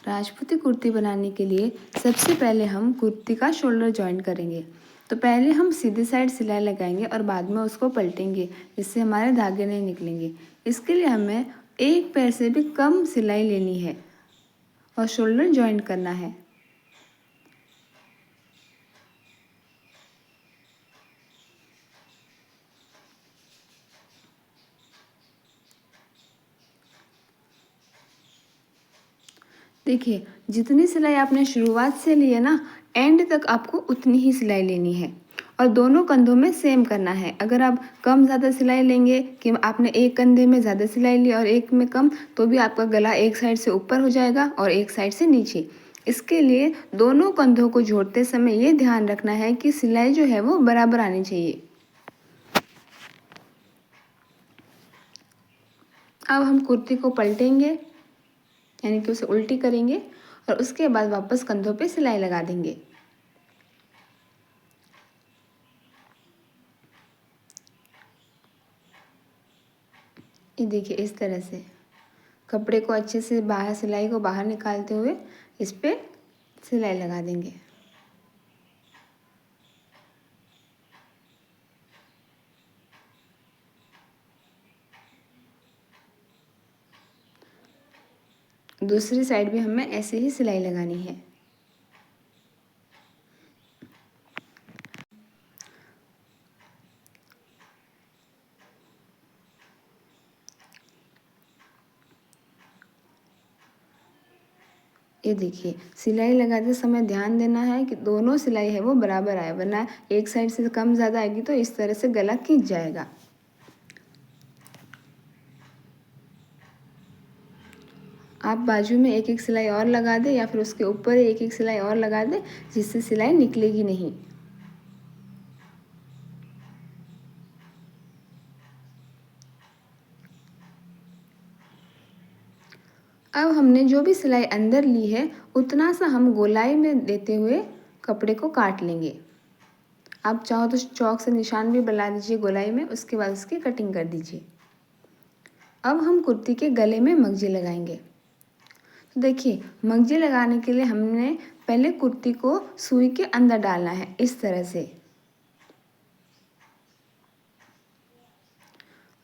राजपूती कुर्ती बनाने के लिए सबसे पहले हम कुर्ती का शोल्डर जॉइन करेंगे। तो पहले हम सीधी साइड सिलाई लगाएंगे और बाद में उसको पलटेंगे, जिससे हमारे धागे नहीं निकलेंगे। इसके लिए हमें एक पैर से भी कम सिलाई लेनी है और शोल्डर जॉइन करना है। देखिए, जितनी सिलाई आपने शुरुआत से ली है ना, एंड तक आपको उतनी ही सिलाई लेनी है और दोनों कंधों में सेम करना है। अगर आप कम ज़्यादा सिलाई लेंगे कि आपने एक कंधे में ज़्यादा सिलाई ली और एक में कम, तो भी आपका गला एक साइड से ऊपर हो जाएगा और एक साइड से नीचे। इसके लिए दोनों कंधों को जोड़ते समय ये ध्यान रखना है कि सिलाई जो है वो बराबर आनी चाहिए। अब हम कुर्ती को पलटेंगे, यानी कि उसे उल्टी करेंगे और उसके बाद वापस कंधों पे सिलाई लगा देंगे। ये देखिए, इस तरह से कपड़े को अच्छे से बाहर, सिलाई को बाहर निकालते हुए इस पे सिलाई लगा देंगे। दूसरी साइड भी हमें ऐसे ही सिलाई लगानी है। ये देखिए, सिलाई लगाते समय ध्यान देना है कि दोनों सिलाई है वो बराबर आए, वरना एक साइड से कम ज़्यादा आएगी तो इस तरह से गला खींच जाएगा। आप बाजू में एक एक सिलाई और लगा दें या फिर उसके ऊपर एक एक सिलाई और लगा दें, जिससे सिलाई निकलेगी नहीं। अब हमने जो भी सिलाई अंदर ली है उतना सा हम गोलाई में देते हुए कपड़े को काट लेंगे। आप चाहो तो चौक से निशान भी बना दीजिए गोलाई में, उसके बाद उसकी कटिंग कर दीजिए। अब हम कुर्ती के गले में मगजी लगाएंगे। तो देखिए, मगजी लगाने के लिए हमने पहले कुर्ती को सुई के अंदर डालना है, इस तरह से।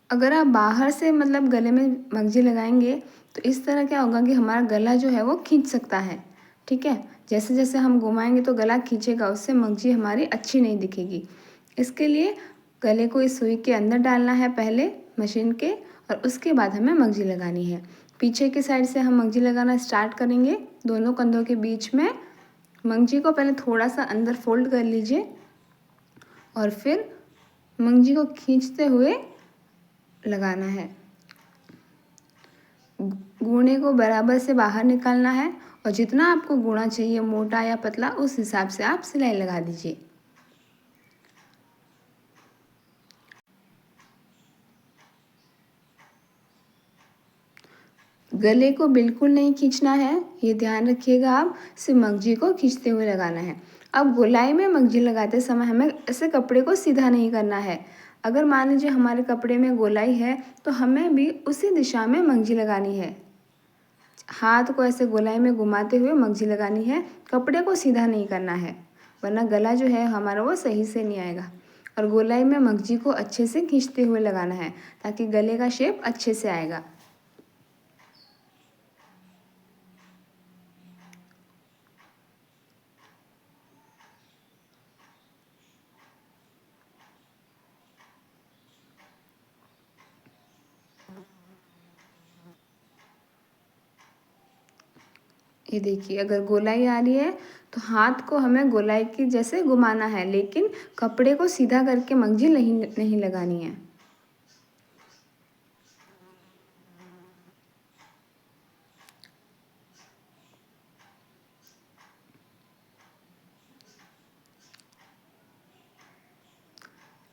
अगर आप बाहर से मतलब गले में मगजी लगाएंगे तो इस तरह क्या होगा कि हमारा गला जो है वो खींच सकता है। ठीक है, जैसे जैसे हम घुमाएंगे तो गला खींचेगा, उससे मगजी हमारी अच्छी नहीं दिखेगी। इसके लिए गले को इस सुई के अंदर डालना है पहले मशीन के, और उसके बाद हमें मगजी लगानी है। पीछे की साइड से हम मगजी लगाना स्टार्ट करेंगे। दोनों कंधों के बीच में मगजी को पहले थोड़ा सा अंदर फोल्ड कर लीजिए और फिर मगजी को खींचते हुए लगाना है। गूने को बराबर से बाहर निकालना है और जितना आपको गूना चाहिए, मोटा या पतला, उस हिसाब से आप सिलाई लगा दीजिए। गले को बिल्कुल नहीं खींचना है, ये ध्यान रखिएगा। आप सिर्फ मगजी को खींचते हुए लगाना है। अब गोलाई में मगजी लगाते समय हमें ऐसे कपड़े को सीधा नहीं करना है। अगर मान लीजिए हमारे कपड़े में गोलाई है तो हमें भी उसी दिशा में मगजी लगानी है। हाथ को ऐसे गोलाई में घुमाते हुए मगजी लगानी है, कपड़े को सीधा नहीं करना है, वरना गला जो है हमारा वो सही से नहीं आएगा। और गोलाई में मगजी को अच्छे से खींचते हुए लगाना है ताकि गले का शेप अच्छे से आएगा। ये देखिए, अगर गोलाई आ रही है तो हाथ को हमें गोलाई की जैसे घुमाना है, लेकिन कपड़े को सीधा करके मगजी नहीं लगानी है।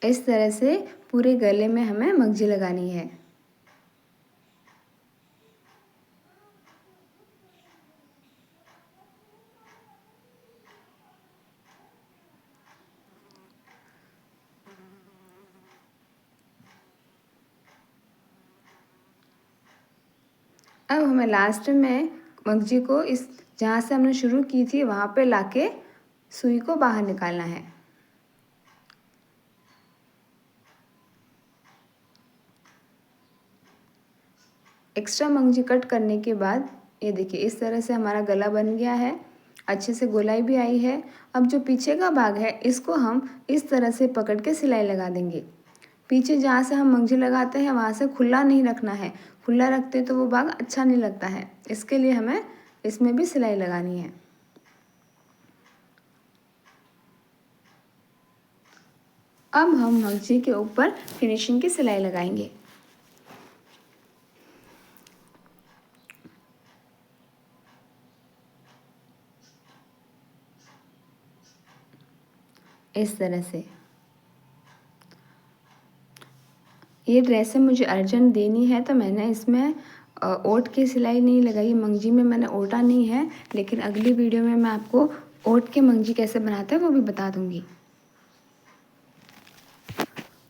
इस तरह से पूरे गले में हमें मगजी लगानी है। अब हमें लास्ट में मंगजी को इस जहाँ से हमने शुरू की थी वहाँ पे लाके सुई को बाहर निकालना है। एक्स्ट्रा मंगजी कट करने के बाद ये देखिए इस तरह से हमारा गला बन गया है, अच्छे से गोलाई भी आई है। अब जो पीछे का भाग है इसको हम इस तरह से पकड़ के सिलाई लगा देंगे। पीछे जहाँ से हम मंगजी लगाते हैं वहाँ से खुला नहीं रखना है, खुला रखते तो वो भाग अच्छा नहीं लगता है, इसके लिए हमें इसमें भी सिलाई लगानी है। अब हम मंगजी के ऊपर फिनिशिंग की सिलाई लगाएंगे। इस तरह से ये ड्रेसें मुझे अर्जेंट देनी है तो मैंने इसमें ओट की सिलाई नहीं लगाई, मंगजी में मैंने ओटा नहीं है, लेकिन अगली वीडियो में मैं आपको ओट के मंगजी कैसे बनाते हैं वो भी बता दूंगी।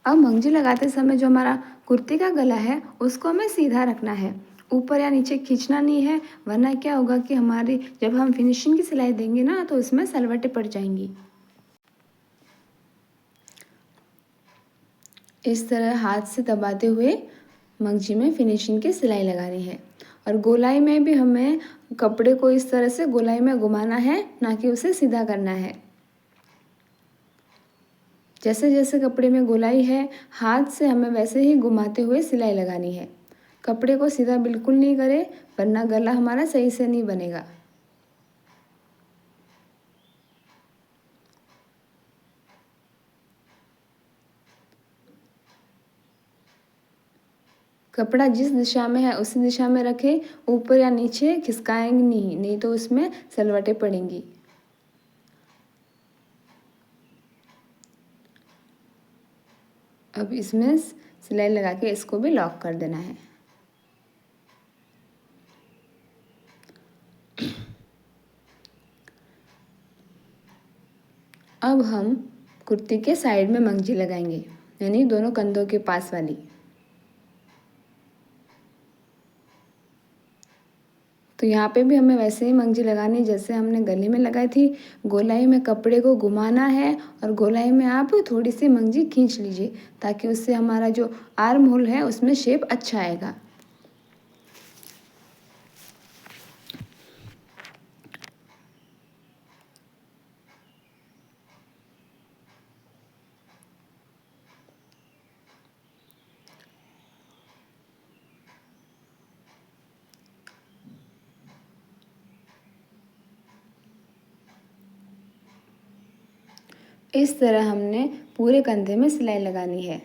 अब मंगजी लगाते समय जो हमारा कुर्ती का गला है उसको हमें सीधा रखना है, ऊपर या नीचे खींचना नहीं है, वरना क्या होगा कि हमारी जब हम फिनिशिंग की सिलाई देंगे ना तो उसमें सलवटें पड़ जाएंगी। इस तरह हाथ से दबाते हुए मंगजी में फिनिशिंग की सिलाई लगानी है। और गोलाई में भी हमें कपड़े को इस तरह से गोलाई में घुमाना है, ना कि उसे सीधा करना है। जैसे जैसे कपड़े में गोलाई है हाथ से हमें वैसे ही घुमाते हुए सिलाई लगानी है। कपड़े को सीधा बिल्कुल नहीं करें, वरना गला हमारा सही से नहीं बनेगा। कपड़ा जिस दिशा में है उसी दिशा में रखें, ऊपर या नीचे खिसकाएंगे नहीं तो उसमें सलवटें पड़ेंगी। अब इसमें सिलाई लगा के इसको भी लॉक कर देना है। अब हम कुर्ती के साइड में मंगजी लगाएंगे, यानी दोनों कंधों के पास वाली। तो यहाँ पे भी हमें वैसे ही मंगजी लगानी जैसे हमने गले में लगाई थी। गोलाई में कपड़े को घुमाना है और गोलाई में आप थोड़ी सी मंगजी खींच लीजिए, ताकि उससे हमारा जो आर्म होल है उसमें शेप अच्छा आएगा। इस तरह हमने पूरे कंधे में सिलाई लगानी है।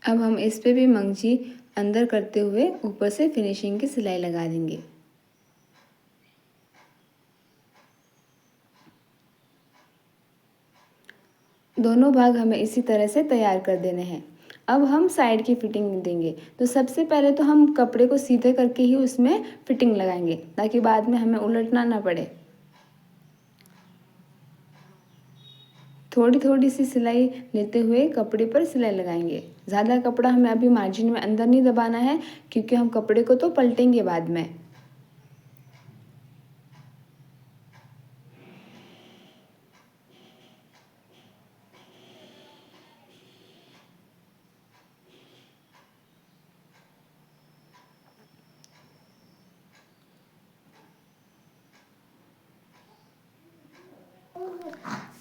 अब हम इस पे भी मंगजी अंदर करते हुए ऊपर से फिनिशिंग की सिलाई लगा देंगे। दोनों भाग हमें इसी तरह से तैयार कर देने हैं। अब हम साइड की फिटिंग देंगे, तो सबसे पहले तो हम कपड़े को सीधे करके ही उसमें फिटिंग लगाएंगे, ताकि बाद में हमें उलटना ना पड़े। थोड़ी थोड़ी सी सिलाई लेते हुए कपड़े पर सिलाई लगाएंगे। ज़्यादा कपड़ा हमें अभी मार्जिन में अंदर नहीं दबाना है, क्योंकि हम कपड़े को तो पलटेंगे बाद में।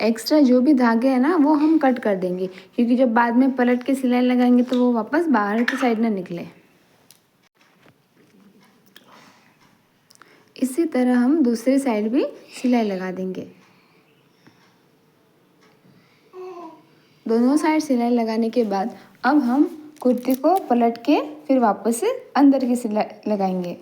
एक्स्ट्रा जो भी धागे हैं ना वो हम कट कर देंगे, क्योंकि जब बाद में पलट के सिलाई लगाएंगे तो वो वापस बाहर की साइड ना निकले। इसी तरह हम दूसरी साइड भी सिलाई लगा देंगे। दोनों साइड सिलाई लगाने के बाद अब हम कुर्ती को पलट के फिर वापस से अंदर की सिलाई लगाएंगे।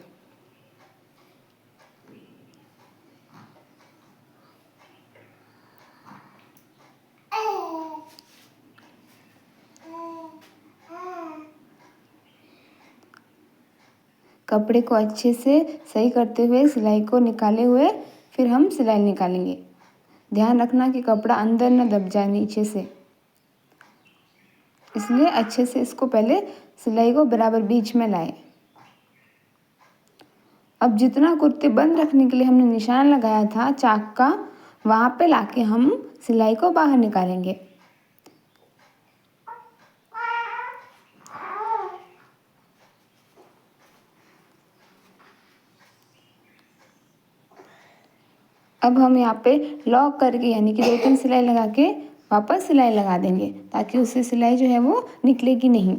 कपड़े को अच्छे से सही करते हुए सिलाई को निकाले हुए फिर हम सिलाई निकालेंगे। ध्यान रखना कि कपड़ा अंदर न दब जाए नीचे से, इसलिए अच्छे से इसको पहले सिलाई को बराबर बीच में लाए। अब जितना कुर्ती बंद रखने के लिए हमने निशान लगाया था चाक का, वहाँ पे लाके हम सिलाई को बाहर निकालेंगे। अब हम यहाँ पे लॉक करके यानी कि 2-3 सिलाई लगा के वापस सिलाई लगा देंगे, ताकि उससे सिलाई जो है वो निकलेगी नहीं।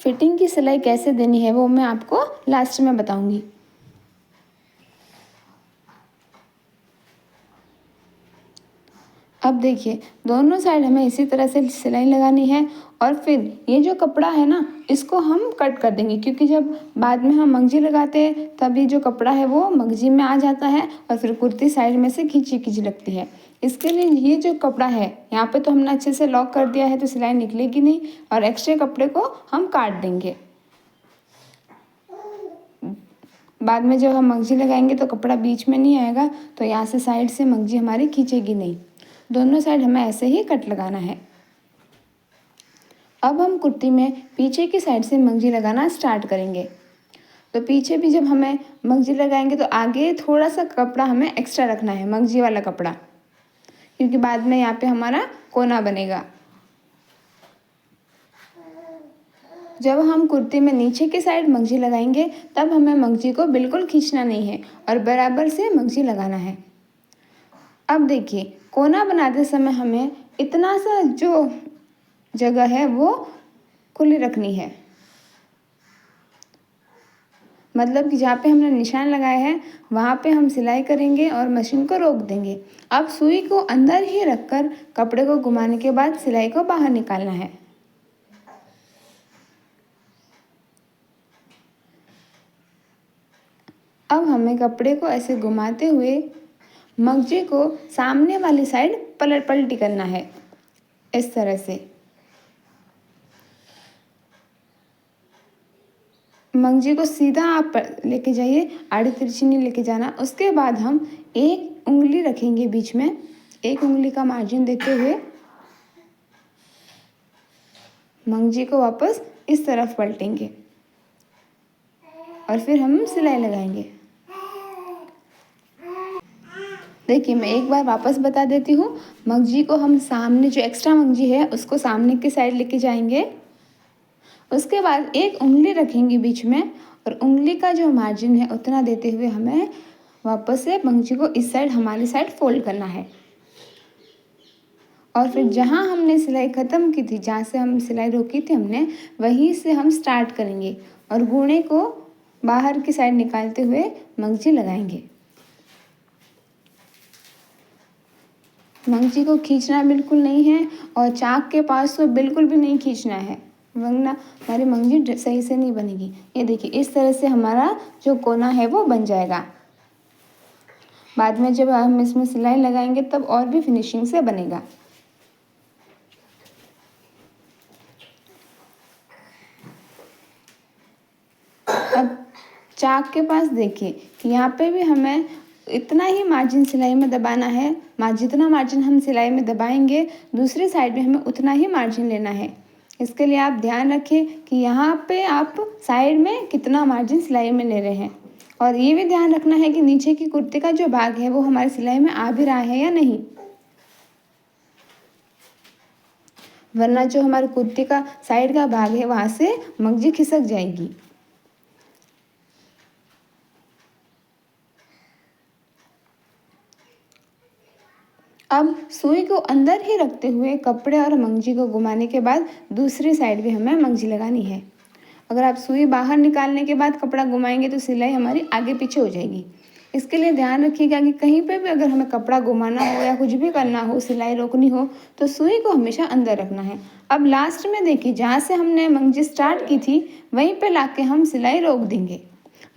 फिटिंग की सिलाई कैसे देनी है वो मैं आपको लास्ट में बताऊंगी। अब देखिए दोनों साइड हमें इसी तरह से सिलाई लगानी है और फिर ये जो कपड़ा है ना इसको हम कट कर देंगे, क्योंकि जब बाद में हम मंगजी लगाते हैं तब ये जो कपड़ा है वो मंगजी में आ जाता है और फिर कुर्ती साइड में से खींची खींची लगती है। इसके लिए ये जो कपड़ा है यहाँ पे तो हमने अच्छे से लॉक कर दिया है तो सिलाई निकलेगी नहीं, और एक्स्ट्रा कपड़े को हम काट देंगे। बाद में जब हम मंगजी लगाएंगे तो कपड़ा बीच में नहीं आएगा, तो यहाँ से साइड से मंगजी हमारी खींचेगी नहीं। दोनों साइड हमें ऐसे ही कट लगाना है। अब हम कुर्ती में पीछे की साइड से मंगजी लगाना स्टार्ट करेंगे। तो पीछे भी जब हमें मंगजी लगाएंगे तो आगे थोड़ा सा कपड़ा हमें एक्स्ट्रा रखना है, मंगजी वाला कपड़ा, क्योंकि बाद में यहाँ पे हमारा कोना बनेगा। जब हम कुर्ती में नीचे की साइड मंगजी लगाएंगे तब हमें मंगजी को बिल्कुल खींचना नहीं है और बराबर से मंगजी लगाना है। अब देखिए कोना बनाते समय हमें इतना सा जो जगह है वो खुली रखनी है, मतलब कि जहाँ पे हमने निशान लगाया है वहाँ पे हम सिलाई करेंगे और मशीन को रोक देंगे। अब सुई को अंदर ही रखकर कपड़े को घुमाने के बाद सिलाई को बाहर निकालना है। अब हमें कपड़े को ऐसे घुमाते हुए मंगजी को सामने वाली साइड पलटी करना है, इस तरह से। मंगजी को सीधा आप लेके जाइए, आड़ी तिरछी नहीं लेके जाना। उसके बाद हम एक उंगली रखेंगे बीच में, एक उंगली का मार्जिन देते हुए मंगजी को वापस इस तरफ पलटेंगे और फिर हम सिलाई लगाएंगे। देखिए मैं एक बार वापस बता देती हूँ। मंगजी को हम सामने, जो एक्स्ट्रा मंगजी है उसको सामने की साइड लेके जाएंगे। उसके बाद एक उंगली रखेंगे बीच में और उंगली का जो मार्जिन है उतना देते हुए हमें वापस से मंगजी को इस साइड, हमारी साइड फोल्ड करना है। और फिर जहाँ हमने सिलाई ख़त्म की थी, जहाँ से हम सिलाई रोकी थी हमने, वहीं से हम स्टार्ट करेंगे और गूने को बाहर की साइड निकालते हुए मंगजी लगाएंगे। मंगजी को खींचना बिल्कुल नहीं है और चाक के पास तो बिल्कुल भी नहीं खींचना है, वरना हमारी मंगजी सही से नहीं बनेगी। ये देखिए इस तरह से हमारा जो कोना है वो बन जाएगा। बाद में जब हम इसमें सिलाई लगाएंगे तब और भी फिनिशिंग से बनेगा। अब चाक के पास देखिए, यहाँ पे भी हमें इतना ही मार्जिन सिलाई में दबाना है। जितना मार्जिन हम सिलाई में दबाएंगे दूसरी साइड में हमें उतना ही मार्जिन लेना है। इसके लिए आप ध्यान रखें कि यहाँ पे आप साइड में कितना मार्जिन सिलाई में ले रहे हैं, और ये भी ध्यान रखना है कि नीचे की कुर्ती का जो भाग है वो हमारी सिलाई में आ भी रहा है या नहीं, वरना जो हमारी कुर्ती का साइड का भाग है वहाँ से मंगजी खिसक जाएगी। अब सुई को अंदर ही रखते हुए कपड़े और मंगजी को घुमाने के बाद दूसरी साइड भी हमें मंगजी लगानी है। अगर आप सुई बाहर निकालने के बाद कपड़ा घुमाएंगे तो सिलाई हमारी आगे पीछे हो जाएगी। इसके लिए ध्यान रखिएगा कि कहीं पे भी अगर हमें कपड़ा घुमाना हो या कुछ भी करना हो, सिलाई रोकनी हो, तो सुई को हमेशा अंदर रखना है। अब लास्ट में देखिए, जहाँ से हमने मंगजी स्टार्ट की थी वहीं पे लाके हम सिलाई रोक देंगे।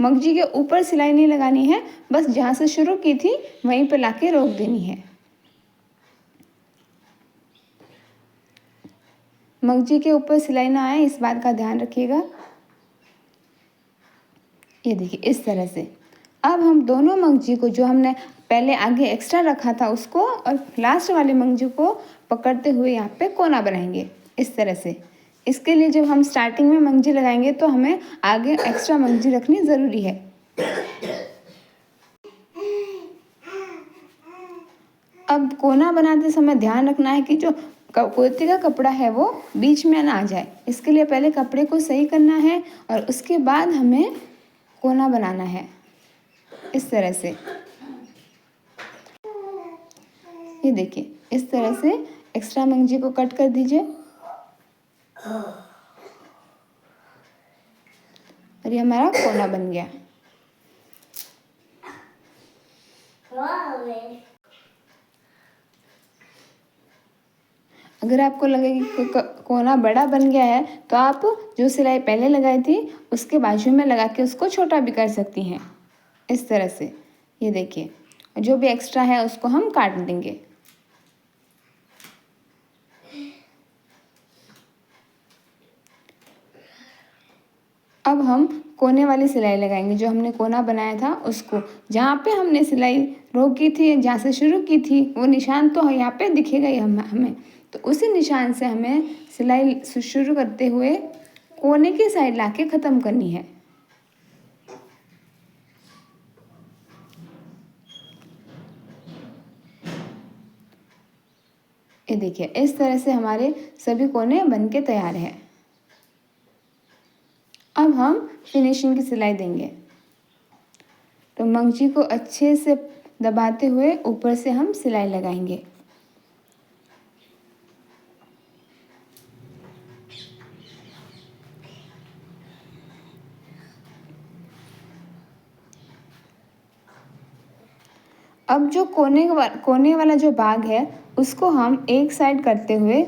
मंगजी के ऊपर सिलाई नहीं लगानी है, बस जहाँ से शुरू की थी वहीं पे लाके रोक देनी है। मंगजी के ऊपर सिलाई ना आए, इस बात का ध्यान रखिएगा। ये देखिए इस तरह से। अब हम दोनों मंगजी को जो हमने पहले आगे एक्स्ट्रा रखा था उसको और लास्ट वाले मंगजी को पकड़ते हुए यहाँ पे कोना बनाएंगे इस तरह से। इसके लिए जब हम स्टार्टिंग में मंगजी लगाएंगे तो हमें आगे एक्स्ट्रा मंगजी रखनी ज़रूरी है। अब कोना बनाते समय ध्यान रखना है कि जो कुर्ती का कपड़ा है वो बीच में ना आ जाए। इसके लिए पहले कपड़े को सही करना है और उसके बाद हमें कोना बनाना है इस तरह से। ये देखिए इस तरह से एक्स्ट्रा मंगजी को कट कर दीजिए और ये हमारा कोना बन गया। अगर आपको लगे कि कोना बड़ा बन गया है तो आप जो सिलाई पहले लगाई थी उसके बाजू में लगा के उसको छोटा भी कर सकती हैं इस तरह से। ये देखिए जो भी एक्स्ट्रा है उसको हम काट देंगे। अब हम कोने वाली सिलाई लगाएंगे। जो हमने कोना बनाया था उसको जहाँ पे हमने सिलाई रोकी थी, जहाँ से शुरू की थी, वो निशान तो यहाँ पे दिखेगा ही हमें। तो उसी निशान से हमें सिलाई शुरू करते हुए कोने की साइड लाके ख़त्म करनी है। ये देखिए इस तरह से हमारे सभी कोने बन के तैयार हैं। अब हम फिनिशिंग की सिलाई देंगे। तो मंगजी को अच्छे से दबाते हुए ऊपर से हम सिलाई लगाएंगे। अब जो कोने वाला जो भाग है उसको हम एक साइड करते हुए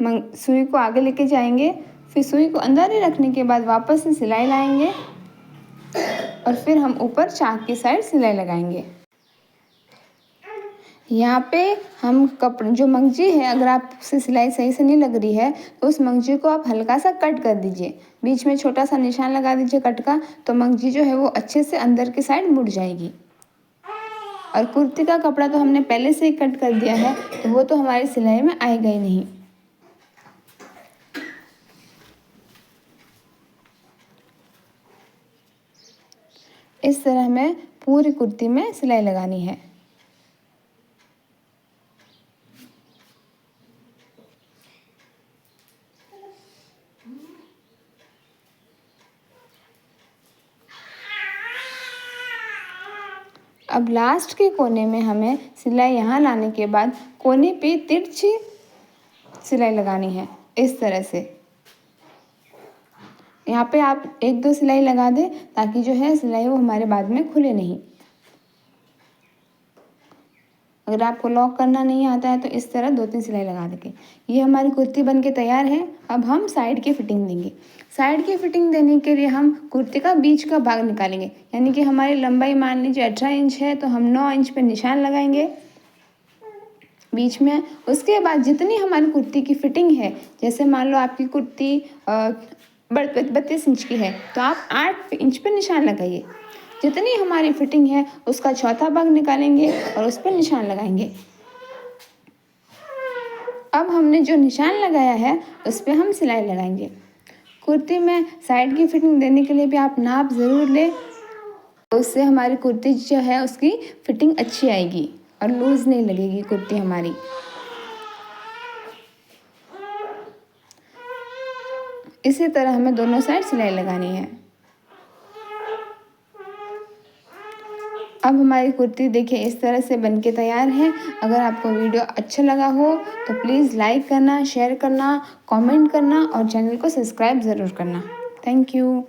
सुई को आगे लेके जाएंगे। फिर सुई को अंदर ही रखने के बाद वापस से सिलाई लाएंगे और फिर हम ऊपर चाक की साइड सिलाई लगाएंगे। यहाँ पे हम जो मंगजी है, अगर आपसे सिलाई सही से नहीं लग रही है तो उस मंगजी को आप हल्का सा कट कर दीजिए। बीच में छोटा सा निशान लगा दीजिए कट का, तो मंगजी जो है वो अच्छे से अंदर की साइड मुड़ जाएगी। और कुर्ती का कपड़ा तो हमने पहले से ही कट कर दिया है तो वो तो हमारी सिलाई में आएगा ही नहीं। इस तरह हमें पूरी कुर्ती में सिलाई लगानी है। अब लास्ट के कोने में हमें सिलाई यहाँ लाने के बाद कोने पे तिरछी सिलाई लगानी है इस तरह से। यहाँ पे आप 1-2 सिलाई लगा दें ताकि जो है सिलाई वो हमारे बाद में खुले नहीं। अगर आपको लॉक करना नहीं आता है तो इस तरह 2-3 सिलाई लगा देंगे। ये हमारी कुर्ती बनके तैयार है। अब हम साइड की फिटिंग देंगे। साइड की फिटिंग देने के लिए हम कुर्ती का बीच का भाग निकालेंगे। यानी कि हमारी लंबाई मान लीजिए 18 इंच है तो हम 9 इंच पे निशान लगाएंगे बीच में। उसके बाद जितनी हमारी कुर्ती की फिटिंग है, जैसे मान लो आपकी कुर्ती 32 इंच की है तो आप 8 इंच पे निशान लगाइए। जितनी हमारी फिटिंग है उसका चौथा भाग निकालेंगे और उस पर निशान लगाएंगे। अब हमने जो निशान लगाया है उस पर हम सिलाई लगाएंगे। कुर्ती में साइड की फिटिंग देने के लिए भी आप नाप ज़रूर लें, उससे हमारी कुर्ती जो है उसकी फिटिंग अच्छी आएगी और लूज़ नहीं लगेगी कुर्ती हमारी। इसी तरह हमें दोनों साइड सिलाई लगानी है। अब हमारी कुर्ती देखिए इस तरह से बनके तैयार है। अगर आपको वीडियो अच्छा लगा हो तो प्लीज़ लाइक करना, शेयर करना, कमेंट करना और चैनल को सब्सक्राइब ज़रूर करना। Thank you.